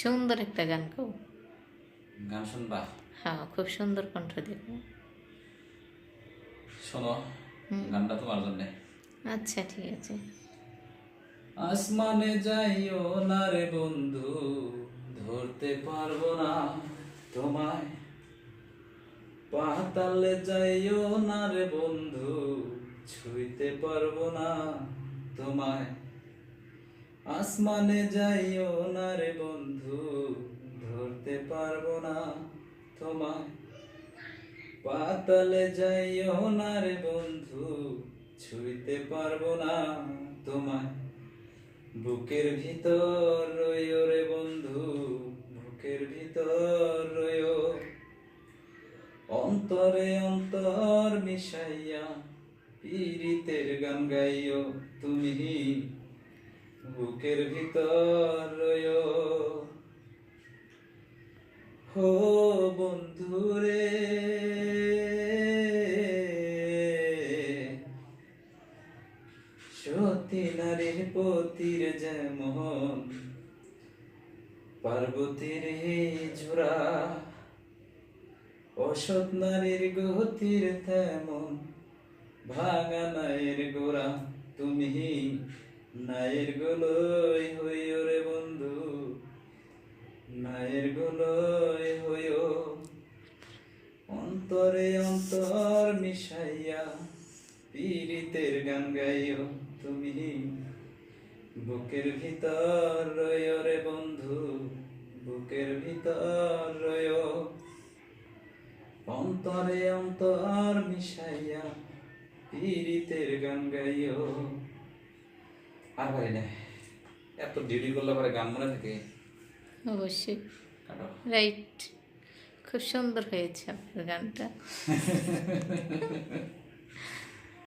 সুন্দর একটা গান গাও। গান শুনবা? হ্যাঁ, খুব সুন্দর কণ্ঠ দেখো। শোনো, গানটা তোমার জন্যে। আচ্ছা, ঠিক আছে। আসমানে যাইও না রে বন্ধু, ধরতে পারবো না তোমায়। পাতালে যাইও না রে বন্ধু, ছুঁইতে পারবো না তোমায়। আসমানে যাইও না রে বন্ধু, ধরতে পারবো না তোমায়। পাতালে যাইও না রে বন্ধু, ছুঁইতে পারবো না তোমায়। বুকের ভিতর রইও রে বন্ধু, বুকের ভিতর রইও। অন্তরে অন্তর মিশাইয়া পীড়িতের গান গাইও তুমি, বুকের ভিতর রইও। হো বন্ধু রে, সতী নারীর পতির যেমন পার্বতীর জোড়া, অসৎ নারীর গতির তেমন ভাঙা নায়ের গোড়া। তুমি নায়ের গোলই হইও রে বন্ধু, নায়ের গোলই হইও। অন্তরে অন্তর মিশাইয়া পীড়িতের গান গাইও তুমি, বুকের ভিতর রইও রে বন্ধু, বুকের ভিতর রইও। অন্তরে অন্তর মিশাইয়া পীড়িতের গান গাইও। আর পারি না, এত ডিউটি করলে পরে গান মনে থাকে। অবশ্যই, কাটো। রাইট। খুব সুন্দর হয়েছে আপনার গানটা।